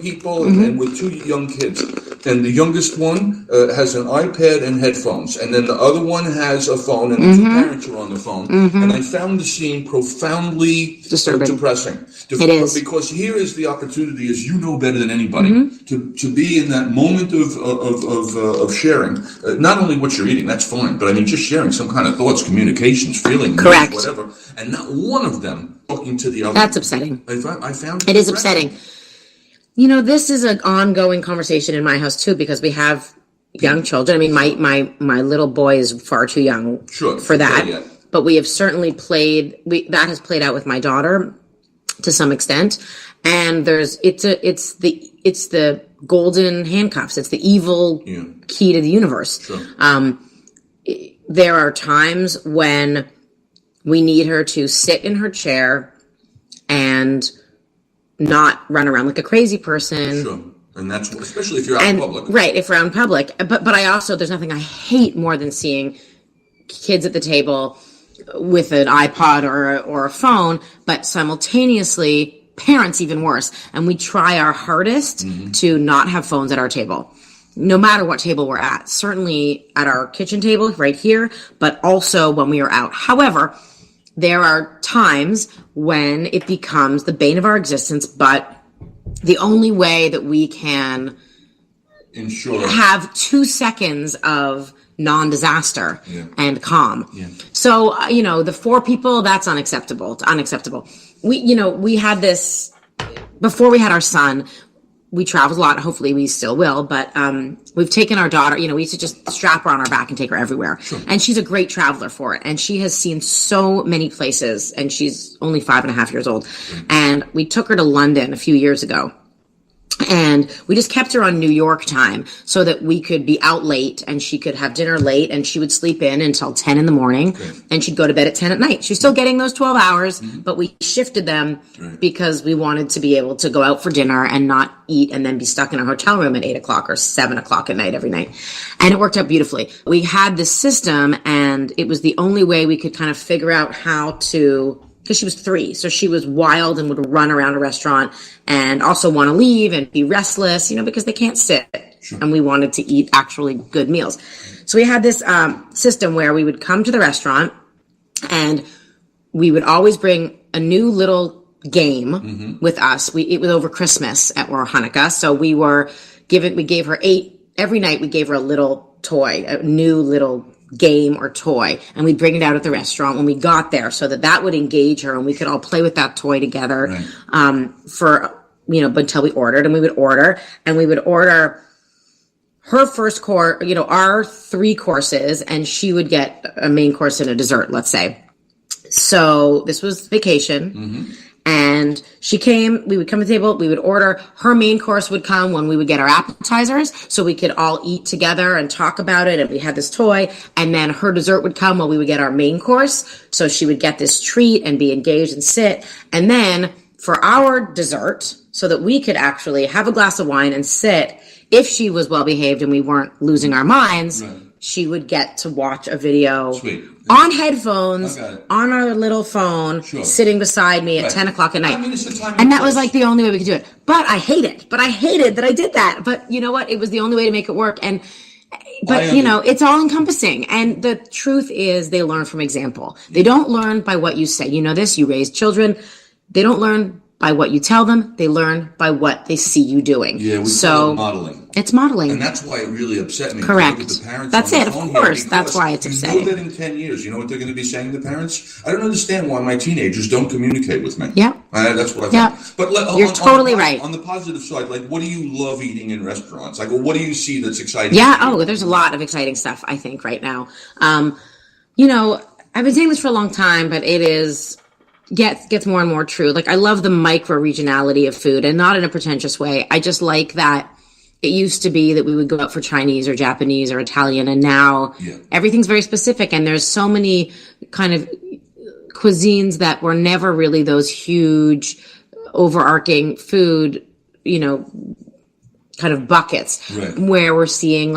people and with 2 young kids. And the youngest one has an iPad and headphones, and then the other one has a phone, and the 2 parents are on the phone. And I found the scene profoundly depressing. It is. Because here is the opportunity, as you know better than anybody, to be in that moment of sharing. Not only what you're eating, that's fine, but I mean just sharing some kind of thoughts, communications, feelings, correct, whatever. And not one of them talking to the other. That's upsetting. I found it is upsetting. This is an ongoing conversation in my house too, because we have young children. I mean, my little boy is far too young for that. But we have certainly that has played out with my daughter to some extent. And it's the golden handcuffs. It's the evil key to the universe. Sure. There are times when we need her to sit in her chair and not run around like a crazy person. Sure. And that's especially if you're out in public. Right, if we're out in public. But I also, there's nothing I hate more than seeing kids at the table with an iPod or a phone, but simultaneously parents even worse. And we try our hardest to not have phones at our table, no matter what table we're at. Certainly at our kitchen table right here, but also when we are out. However, there are times when it becomes the bane of our existence, but the only way that we can have 2 seconds of non-disaster and calm. So, the 4 people, that's unacceptable. It's unacceptable. We had this, before we had our son, we traveled a lot. Hopefully we still will, but we've taken our daughter, we used to just strap her on our back and take her everywhere. Sure. And she's a great traveler for it. And she has seen so many places, and she's only 5.5 years old. And we took her to London a few years ago. And we just kept her on New York time so that we could be out late and she could have dinner late, and she would sleep in until 10 in the morning and she'd go to bed at 10 at night. She's still getting those 12 hours, but we shifted them because we wanted to be able to go out for dinner and not eat and then be stuck in a hotel room at 8 o'clock or 7 o'clock at night every night. And it worked out beautifully. We had this system, and it was the only way we could kind of figure out how to, because she was 3, so she was wild and would run around a restaurant and also want to leave and be restless, because they can't sit. Sure. And we wanted to eat actually good meals. So we had this system where we would come to the restaurant, and we would always bring a new little game with us. It was over Christmas or Hanukkah, so we gave her 8 every night. We gave her a little toy, a new little game or toy, and we'd bring it out at the restaurant when we got there, so that would engage her and we could all play with that toy together until we ordered. And we would order her first course, our 3 courses, and she would get a main course and a dessert, let's say. So this was vacation. And she came, we would come to the table, we would order, her main course would come when we would get our appetizers, so we could all eat together and talk about it, and we had this toy, and then her dessert would come when we would get our main course, so she would get this treat and be engaged and sit, and then for our dessert, so that we could actually have a glass of wine and sit, if she was well behaved and we weren't losing our minds, she would get to watch a video on headphones, on our little phone, sitting beside me at 10 o'clock at night. And that was like the only way we could do it. But I hated that I did that. But you know what? It was the only way to make it work. But it's all encompassing. And the truth is they learn from example. They don't learn by what you say. You know this, you raise children. They don't learn by what you tell them. They learn by what they see you doing. Yeah, we call it modeling. It's modeling. And that's why it really upset me. Correct. The parents that's it, of course. That's why it's upsetting. You know that in 10 years, you know what they're going to be saying to the parents? I don't understand why my teenagers don't communicate with me. Yeah. That's what I think. But you're totally right. On the positive side, like, what do you love eating in restaurants? Like, what do you see that's exciting? Yeah, there's a lot of exciting stuff, I think, right now. I've been saying this for a long time, but it is... gets more and more true. Like, I love the micro regionality of food, and not in a pretentious way. I just like that it used to be that we would go out for Chinese or Japanese or Italian, and now everything's very specific, and there's so many kind of cuisines that were never really those huge overarching food, kind of buckets where we're seeing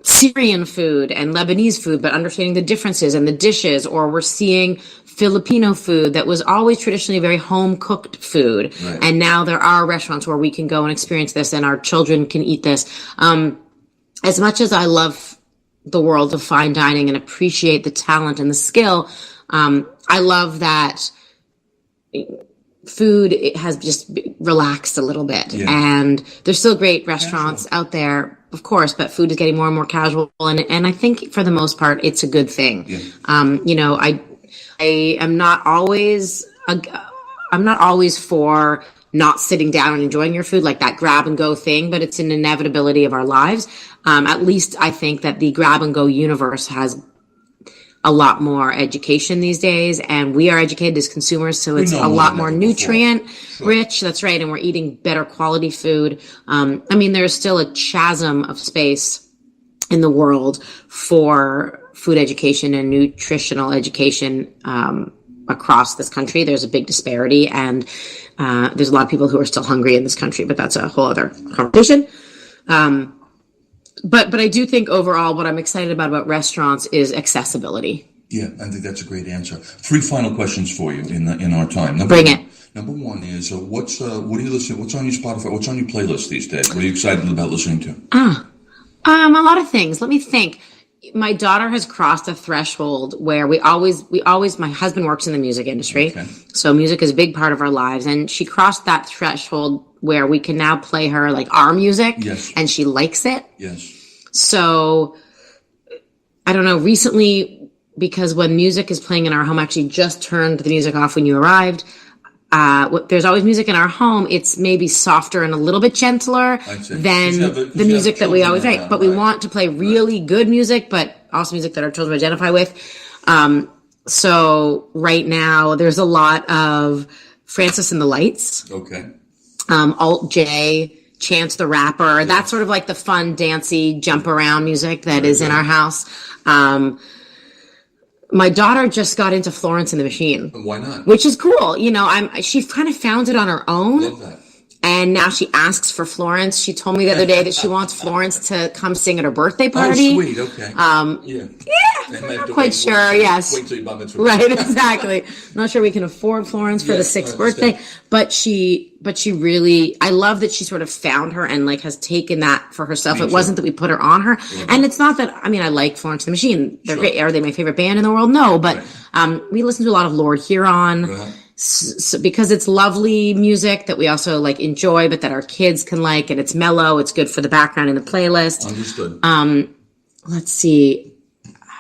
Syrian food and Lebanese food, but understanding the differences and the dishes, or we're seeing Filipino food that was always traditionally very home-cooked food. Right. And now there are restaurants where we can go and experience this, and our children can eat this. As much as I love the world of fine dining and appreciate the talent and the skill, I love that food has just relaxed a little bit. Yeah. And there's still great restaurants out there, of course, but food is getting more and more casual. And I think for the most part, it's a good thing. Yeah. I am not always, I'm not always for not sitting down and enjoying your food, like that grab and go thing, but it's an inevitability of our lives. At least I think that the grab and go universe has a lot more education these days, and we are educated as consumers, so it's a lot more nutrient rich. That's right. And we're eating better quality food. There's still a chasm of space in the world for food education and nutritional education across this country. There's a big disparity, and there's a lot of people who are still hungry in this country, but that's a whole other conversation. But I do think overall what I'm excited about restaurants is accessibility. Yeah, I think that's a great answer. 3 final questions for you in our time. Bring it. Number one is what are you listening? What's on your Spotify? What's on your playlist these days? What are you excited about listening to? A lot of things. Let me think. My daughter has crossed a threshold where we always, my husband works in the music industry. Okay. So music is a big part of our lives. And she crossed that threshold where we can now play her like our music. Yes. And she likes it. Yes. So I don't know, recently, because when music is playing in our home, I actually just turned the music off when you arrived. There's always music in our home. It's maybe softer and a little bit gentler than the music that we always write. But we want to play really good music, but also music that our children identify with. So right now there's a lot of Francis and the Lights. Okay. Alt J, Chance the Rapper. That's sort of like the fun, dancey, jump around music that is in our house. My daughter just got into Florence and the Machine. Why not? Which is cool. You know, she kind of found it on her own. Love that. And now she asks for Florence. She told me the other day that she wants Florence to come sing at her birthday party. Oh, sweet. Okay. Yeah, I'm not quite sure. Yes. Wait till you bump into her. Right, exactly. Not sure we can afford Florence for the 6th birthday, but she really, I love that she sort of found her and like has taken that for herself. It wasn't that we put her on her. Mm-hmm. And it's not that, I mean, I like Florence and the Machine. They're great. Are they my favorite band in the world? No, but we listen to a lot of Lord Huron. So, because it's lovely music that we also like enjoy, but that our kids can like, and it's mellow. It's good for the background in the playlist. Understood. Let's see.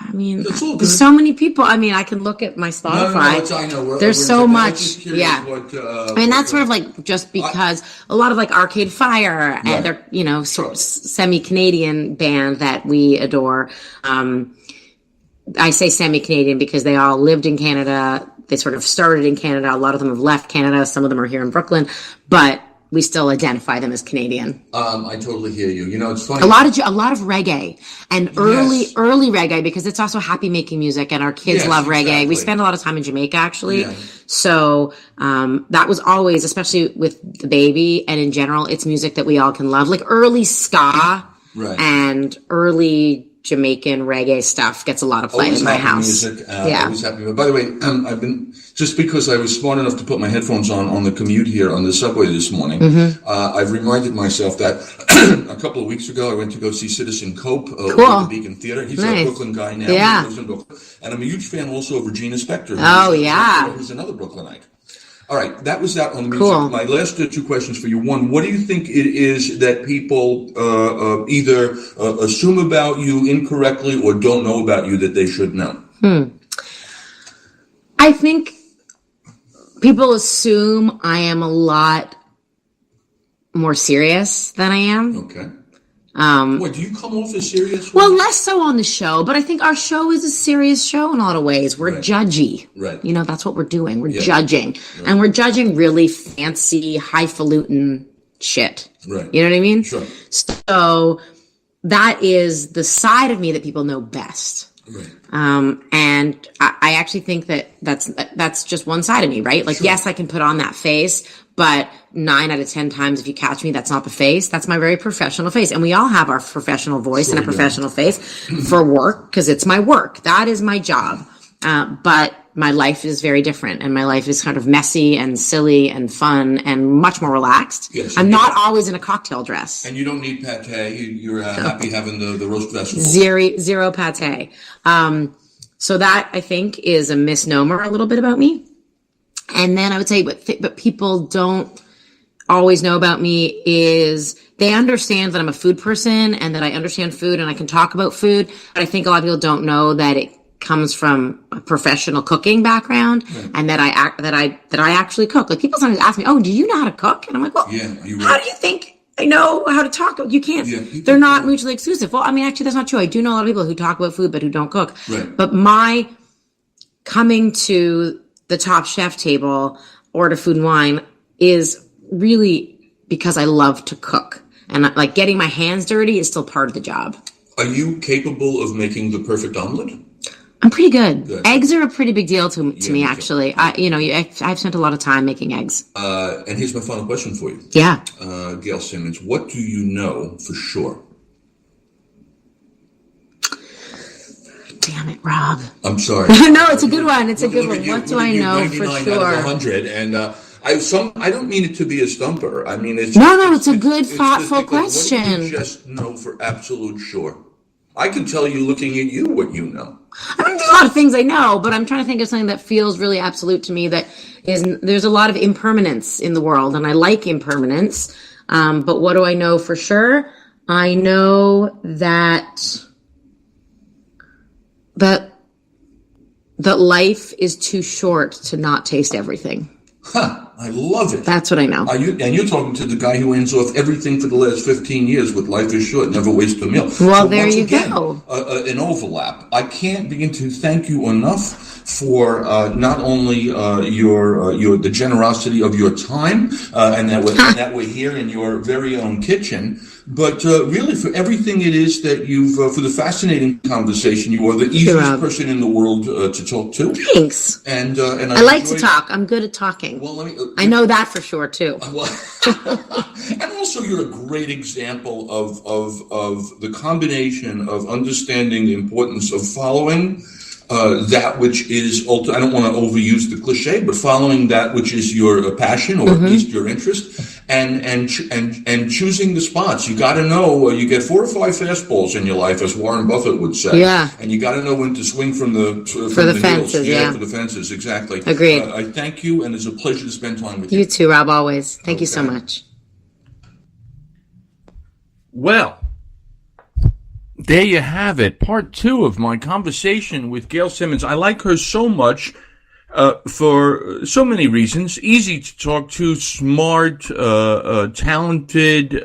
I mean, there's so many people. I mean, I can look at my Spotify. I know. There's so much. I mean, that's sort of like just because a lot of like Arcade Fire and they're, you know, sort of semi-Canadian band that we adore. I say semi-Canadian because they all lived in Canada. They sort of started in Canada. A lot of them have left Canada. Some of them are here in Brooklyn, but we still identify them as Canadian. I totally hear you. You know, it's funny. A lot of reggae and early reggae, because it's also happy making music and our kids love reggae. Exactly. We spend a lot of time in Jamaica actually. Yeah. So, that was always, especially with the baby and in general, it's music that we all can love. Like early ska and early Jamaican reggae stuff gets a lot of play in my house. Music, always happy. By the way, I've been, just because I was smart enough to put my headphones on the commute here on the subway this morning, I've reminded myself that a couple of weeks ago I went to go see Citizen Cope over at the Beacon Theater. He's a Brooklyn guy now. Yeah. He lives in Brooklyn. And I'm a huge fan also of Regina Spektor. Who's another Brooklynite. All right, that was that on the music. Cool. My last two questions for you. One, what do you think it is that people either assume about you incorrectly or don't know about you that they should know? I think people assume I am a lot more serious than I am. Okay. What, do you come off as serious? Well, less so on the show, but I think our show is a serious show in a lot of ways. We're judgy. Right. You know, that's what we're doing. We're judging. Right. And we're judging really fancy, highfalutin shit. Right. You know what I mean? Sure. So that is the side of me that people know best. Right. And I actually think that that's just one side of me, right? Like, yes, I can put on that face, but 9 out of 10 times, if you catch me, that's not the face. That's my very professional face. And we all have our professional voice and a professional face for work, because it's my work. That is my job. But my life is very different, and my life is kind of messy and silly and fun and much more relaxed. Yes, I'm not always in a cocktail dress. And you don't need pate. You're happy having the roast vegetable. Zero pate. So that, I think, is a misnomer a little bit about me. And then I would say what people don't always know about me is they understand that I'm a food person and that I understand food and I can talk about food. But I think a lot of people don't know that it comes from a professional cooking background, and that I actually cook. Like, people sometimes ask me, "Oh, do you know how to cook?" And I'm like, "Well, how do you think I know how to talk? You can't. They're not mutually exclusive." Well, I mean, actually, that's not true. I do know a lot of people who talk about food but who don't cook. Right. But my coming to the Top Chef table or to Food and Wine is really because I love to cook, and like getting my hands dirty is still part of the job. Are you capable of making the perfect omelet? I'm pretty good. Eggs are a pretty big deal to me, actually. I've spent a lot of time making eggs. And here's my final question for you. Yeah. Gail Simmons, what do you know for sure? Damn it, Rob. I'm sorry. No, it's a good one. It's a good one. What do I know for sure? 99 out of 100. And I don't mean it to be a stumper. I mean, it's it's a good, thoughtful question. What do you just know for absolute sure? I can tell you, looking at you, what you know. I mean, there's a lot of things I know, but I'm trying to think of something that feels really absolute to me. There's a lot of impermanence in the world, and I like impermanence. But what do I know for sure? I know that life is too short to not taste everything. I love it. That's what I know. And you're talking to the guy who ends off everything for the last 15 years with "Life is short, never waste a meal." Well, so there once you again, go. An overlap. I can't begin to thank you enough for not only the generosity of your time and that we're here in your very own kitchen, but really for everything it is that you've for the fascinating conversation. You are the easiest person in the world to talk to. Thanks. And I like to talk. I'm good at talking. Well, I know that for sure too. And also, you're a great example of the combination of understanding the importance of following that which is, I don't want to overuse the cliche, but following that which is your passion or at least your interest, and choosing the spots. You got to know, you get 4 or 5 fastballs in your life, as Warren Buffett would say. Yeah. And you got to know when to swing from the fences. Heels. Yeah, for the fences, exactly. Agreed. I thank you, and it's a pleasure to spend time with you. You too, Rob, always. Thank you so much. Well, there you have it. Part 2 of my conversation with Gail Simmons. I like her so much for so many reasons. Easy to talk to, smart, talented,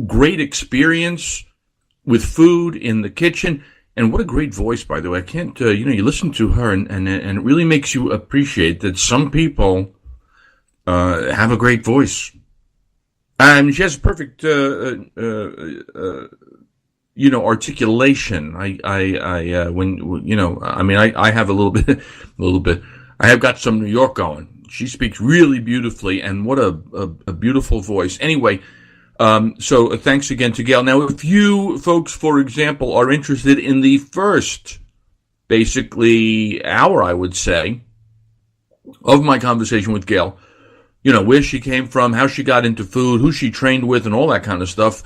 great experience with food in the kitchen. And what a great voice, by the way. I can't, you listen to her and it really makes you appreciate that some people have a great voice. And she has perfect articulation. I have a little bit, I have got some New York going. She speaks really beautifully, and what a beautiful voice. Anyway, so thanks again to Gail. Now, if you folks, for example, are interested in the first, basically, hour, I would say, of my conversation with Gail, where she came from, how she got into food, who she trained with, and all that kind of stuff,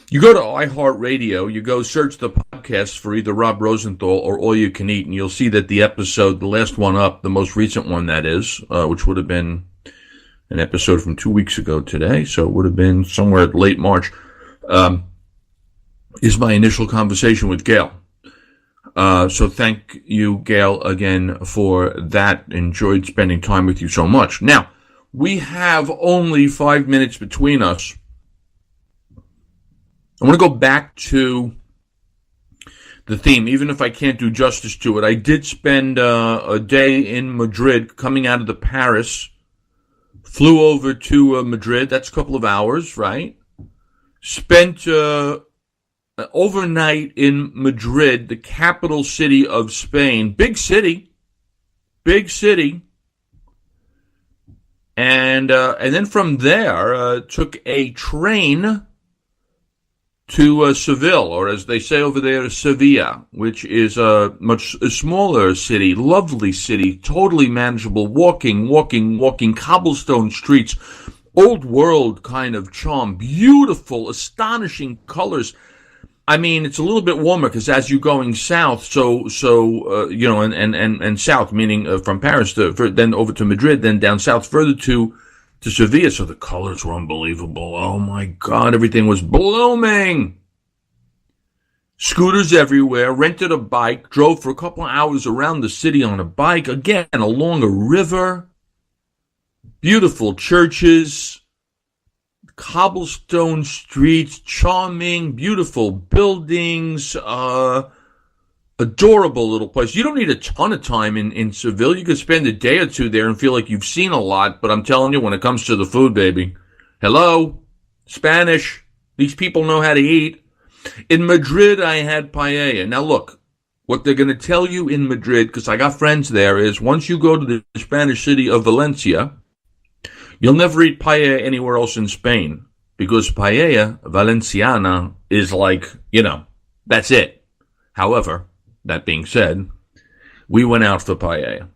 you go to iHeartRadio, you go search the podcast for either Rob Rosenthal or All You Can Eat, and you'll see that the episode, the last one up, the most recent one that is, which would have been an episode from 2 weeks ago today, so it would have been somewhere late March, is my initial conversation with Gail. So thank you, Gail, again for that. Enjoyed spending time with you so much. Now, we have only 5 minutes between us. I want to go back to the theme, even if I can't do justice to it. I did spend a day in Madrid, coming out of the Paris, flew over to Madrid. That's a couple of hours, right? Spent overnight in Madrid, the capital city of Spain. Big city. And then from there, took a train to Seville, or as they say over there, Sevilla, which is a much smaller city, lovely city, totally manageable, walking, cobblestone streets, old world kind of charm, beautiful, astonishing colors. I mean, it's a little bit warmer because as you're going south, and south, meaning from Paris then over to Madrid, then down south further to Sevilla. So the colors were unbelievable. Oh my God, everything was blooming. Scooters everywhere, rented a bike, drove for a couple of hours around the city on a bike, again, along a river. Beautiful churches, cobblestone streets, charming, beautiful buildings, adorable little place. You don't need a ton of time in Seville. You could spend a day or two there and feel like you've seen a lot, but I'm telling you, when it comes to the food, baby, hello, Spanish, these people know how to eat. In Madrid, I had paella. Now look, what they're going to tell you in Madrid, because I got friends there, is once you go to the Spanish city of Valencia, you'll never eat paella anywhere else in Spain, because paella Valenciana is like, that's it. However, that being said, we went out for paella.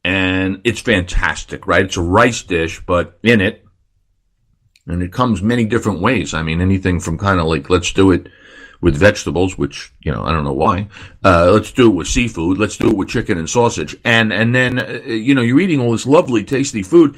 And it's fantastic, right? It's a rice dish, but in it, and it comes many different ways. I mean, anything from kind of like, let's do it with vegetables, which, I don't know why. Let's do it with seafood. Let's do it with chicken and sausage. And then, you're eating all this lovely, tasty food.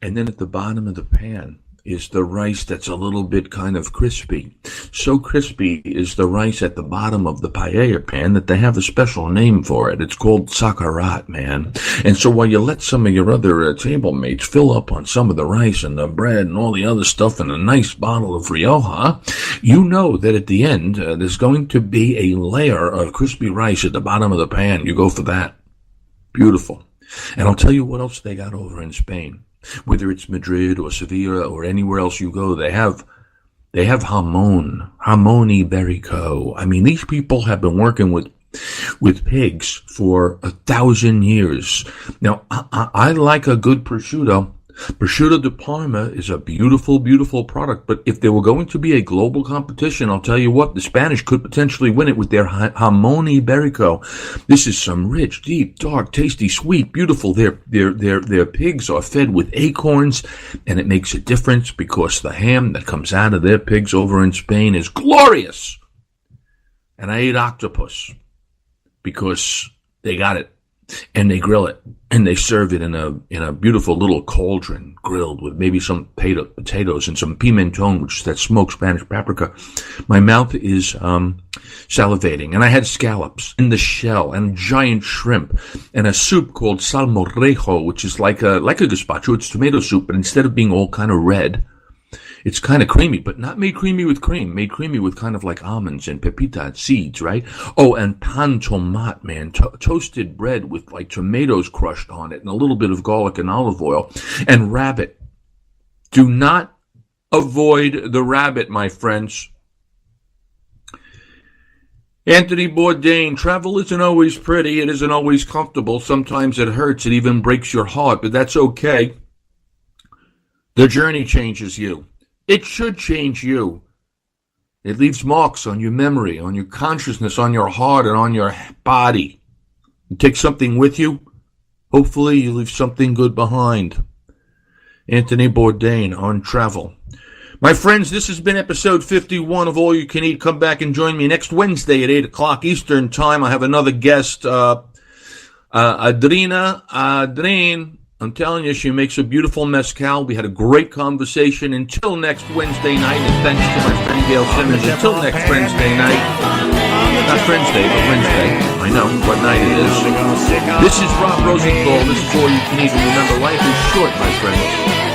And then at the bottom of the pan is the rice that's a little bit kind of crispy. So crispy is the rice at the bottom of the paella pan that they have a special name for it. It's called sakarat, man. And so while you let some of your other table mates fill up on some of the rice and the bread and all the other stuff and a nice bottle of Rioja, you know that at the end there's going to be a layer of crispy rice at the bottom of the pan. You go for that. Beautiful. And I'll tell you what else they got over in Spain. Whether it's Madrid or Sevilla or anywhere else you go, they have jamón ibérico. I mean, these people have been working with pigs for 1,000 years. Now, I like a good prosciutto. Prosciutto di Parma is a beautiful, beautiful product, but if there were going to be a global competition, I'll tell you what, the Spanish could potentially win it with their jamón ibérico. This is some rich, deep, dark, tasty, sweet, beautiful. Their pigs are fed with acorns, and it makes a difference because the ham that comes out of their pigs over in Spain is glorious. And I ate octopus because they got it. And they grill it, and they serve it in a beautiful little cauldron, grilled with maybe some potatoes and some pimenton, which is that smoked Spanish paprika. My mouth is salivating, and I had scallops in the shell and giant shrimp and a soup called salmorejo, which is like a gazpacho. It's tomato soup, but instead of being all kind of red, it's kind of creamy, but not made creamy with cream, made creamy with kind of like almonds and pepita seeds, right? Oh, and pan tomate, man, toasted bread with like tomatoes crushed on it and a little bit of garlic and olive oil, and rabbit. Do not avoid the rabbit, my friends. Anthony Bourdain, travel isn't always pretty. It isn't always comfortable. Sometimes it hurts. It even breaks your heart, but that's okay. The journey changes you. It should change you. It leaves marks on your memory, on your consciousness, on your heart, and on your body. You take something with you. Hopefully you leave something good behind. Anthony Bourdain on travel. My friends, this has been episode 51 of All You Can Eat. Come back and join me next Wednesday at 8 o'clock Eastern Time. I have another guest, Adrien. I'm telling you, she makes a beautiful mezcal. We had a great conversation. Until next Wednesday night, and thanks to my friend Gail Simmons. Until next Wednesday night. Not Wednesday, but Wednesday. I know what night it is. This is Rob Rosenthal. This is All You Can Eat. And remember, life is short, my friends.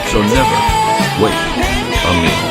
So never wait a meal.